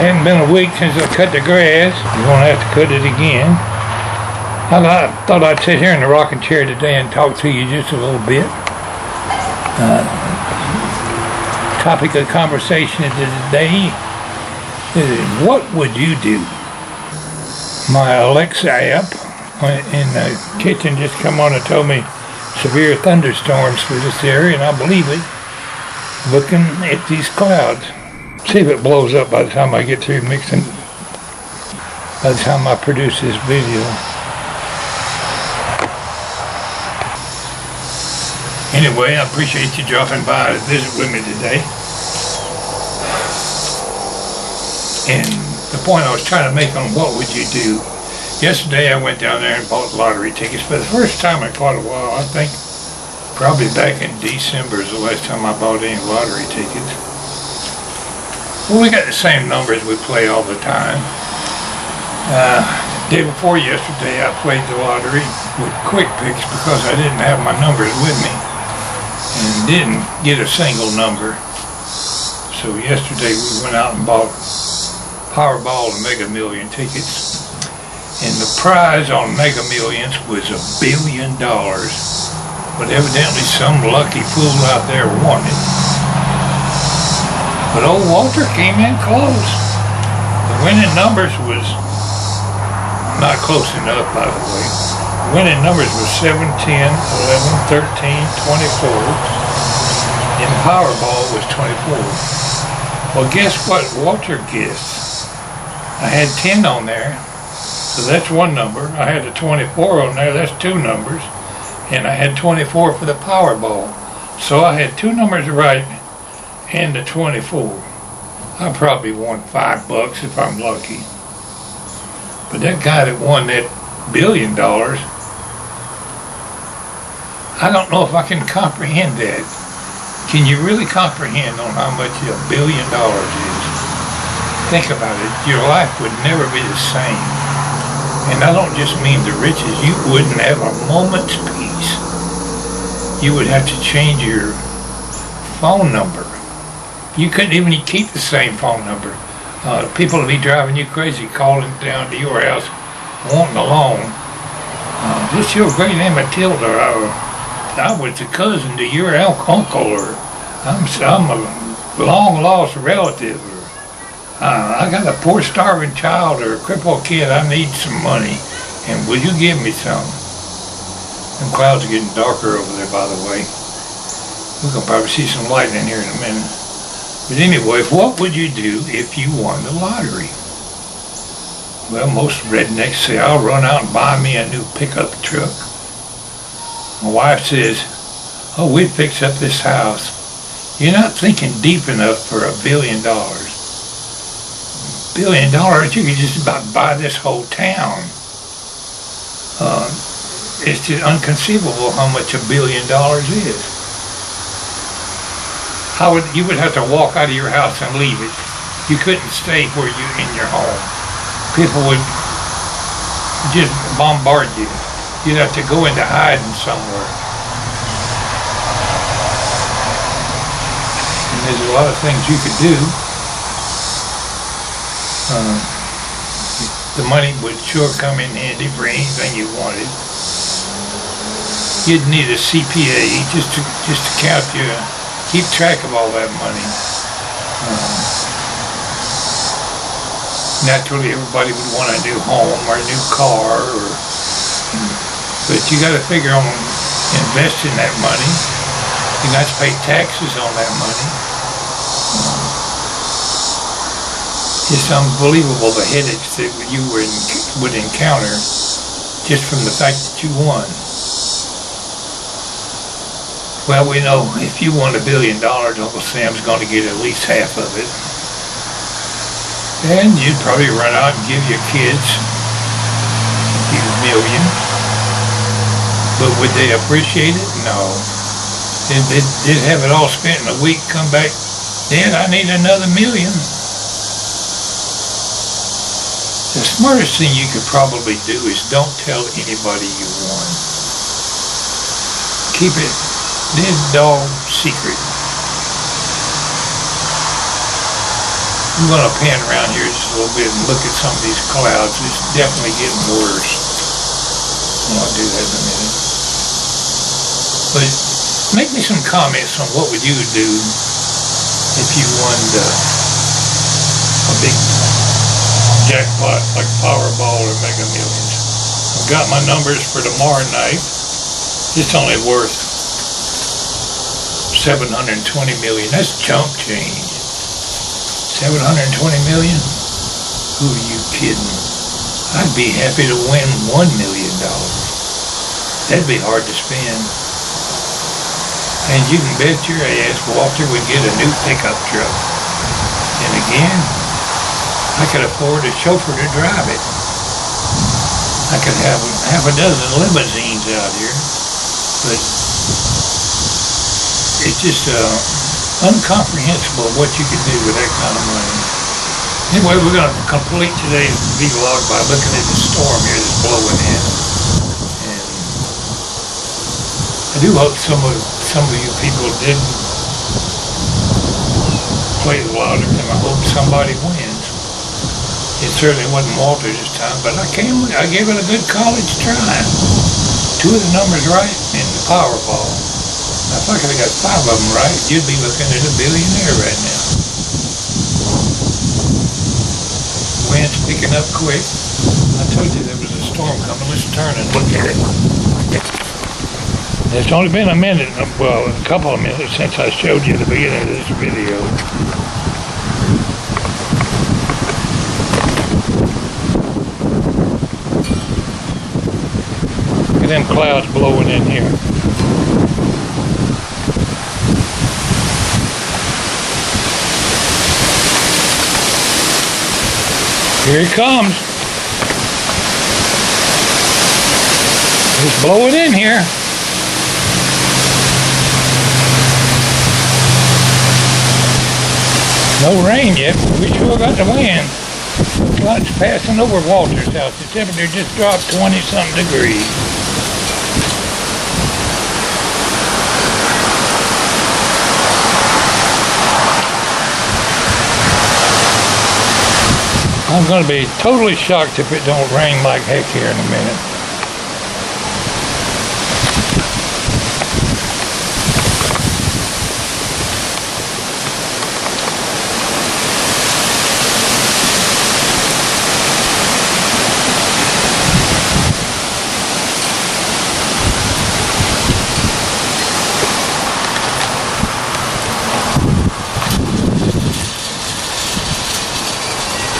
Hadn't been a week since I cut the grass. You're gonna have to cut it again. I thought I'd sit here in the rocking chair today and talk to you just a little bit. Topic of conversation today is, what would you do? My Alexa app in the kitchen just come on and told me severe thunderstorms for this area, and I believe it, looking at these clouds. See if it blows up by the time I get through mixing, by the time I produce this video. Anyway, I appreciate you dropping by to visit with me today. And the point I was trying to make on what would you do. Yesterday I went down there and bought lottery tickets for the first time in quite a while. I think probably back in December is the last time I bought any lottery tickets. Well, we got the same numbers we play all the time. The day before yesterday I played the lottery with quick picks because I didn't have my numbers with me and didn't get a single number. So yesterday we went out and bought Powerball and Mega Million tickets, and the prize on Mega Millions was $1 billion, but evidently some lucky fool out there won it. But old Walter came in close. The winning numbers was not close enough, by the way. The winning numbers was 7, 10, 11, 13, 24, and Powerball was 24. Well, guess what Walter guessed? I had 10 on there, so that's one number. I had a 24 on there, that's two numbers. And I had 24 for the Powerball. So I had two numbers right and the 24. I probably won $5 if I'm lucky. But that guy that won that $1 billion, I don't know if I can comprehend that. Can you really comprehend on how much $1 billion is? Think about it. Your life would never be the same. And I don't just mean the riches. You wouldn't have a moment's peace. You would have to change your phone number. You couldn't even keep the same phone number. People would be driving you crazy, calling down to your house, wanting a loan. This your great Aunt Matilda, I was a cousin to your uncle, or I'm a long lost relative, or I got a poor starving child or a crippled kid, I need some money, and will you give me some? Them clouds are getting darker over there, by the way. We're going to probably see some lightning here in a minute. But anyway, what would you do if you won the lottery? Well, most rednecks say, I'll run out and buy me a new pickup truck. My wife says, oh, we'd fix up this house. You're not thinking deep enough for $1 billion. $1 billion, you could just about buy this whole town. It's just inconceivable how much $1 billion is. You would have to walk out of your house and leave it. You couldn't stay where you in your home. People would just bombard you. You'd have to go into hiding somewhere. And there's a lot of things you could do. The money would sure come in handy for anything you wanted. You'd need a CPA just to count keep track of all that money. Naturally, everybody would want a new home or a new car, but you got to figure on investing that money. You got to pay taxes on that money. It's unbelievable the headaches that you would encounter just from the fact that you won. Well, we know if you won $1 billion, Uncle Sam's going to get at least half of it. And you'd probably run out and give your kids a few million. But would they appreciate it? No. They'd have it all spent in a week, come back, Dad, I need another $1 million. The smartest thing you could probably do is don't tell anybody you won. Keep it dog secret. I'm gonna pan around here just a little bit and look at some of these clouds. It's definitely getting worse. And I'll do that in a minute. But make me some comments on what would you do if you won a big jackpot like Powerball or Mega Millions. I've got my numbers for tomorrow night. It's only worth $720 million. That's chump change. 720 million? Who are you kidding? I'd be happy to win $1 million. That'd be hard to spend. And you can bet your ass Walter would get a new pickup truck. And again, I could afford a chauffeur to drive it. I could have half a dozen limousines out here. But it's just incomprehensible what you can do with that kind of money. Anyway, we're going to complete today's vlog by looking at the storm here that's blowing in. And I do hope some of you people didn't play the lottery, and I hope somebody wins. It certainly wasn't Walter this time, but I gave it a good college try. 2 of the numbers right in the Powerball. Now, if I could have got 5 of them right, you'd be looking at a billionaire right now. Wind's picking up quick. I told you there was a storm coming. Let's turn and look at it. It's only been a minute, well, a couple of minutes since I showed you the beginning of this video. Look at them clouds blowing in here. Here he comes. He's blowing in here. No rain yet, but we sure got the wind. Looks like it's passing over Walter's house. The temperature just dropped 20-something degrees. I'm going to be totally shocked if it don't rain like heck here in a minute.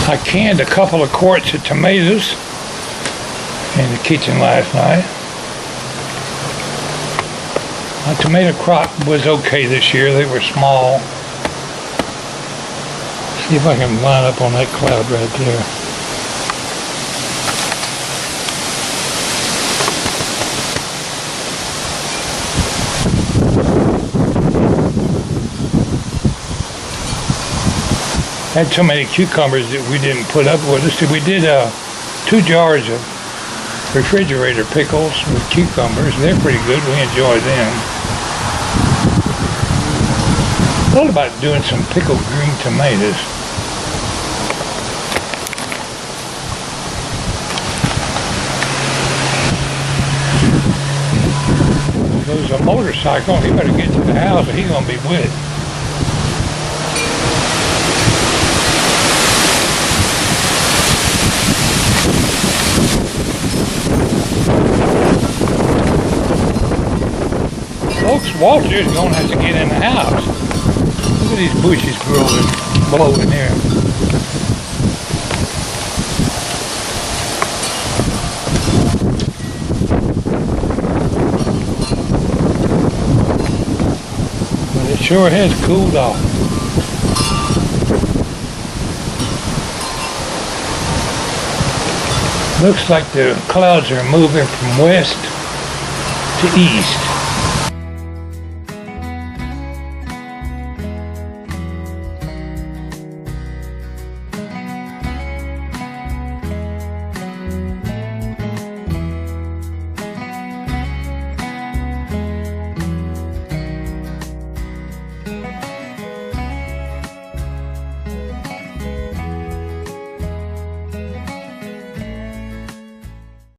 I canned a couple of quarts of tomatoes in the kitchen last night. My tomato crop was okay this year. They were small. See if I can line up on that cloud right there. Had so many cucumbers that we didn't put up with us. We did 2 jars of refrigerator pickles with cucumbers. They're pretty good. We enjoy them. Thought about doing some pickled green tomatoes. There's a motorcycle. He better get to the house or he's gonna be wet. Folks, Walter's going to have to get in the house. Look at these bushes growing, blowing here. But it sure has cooled off. Looks like the clouds are moving from west to east.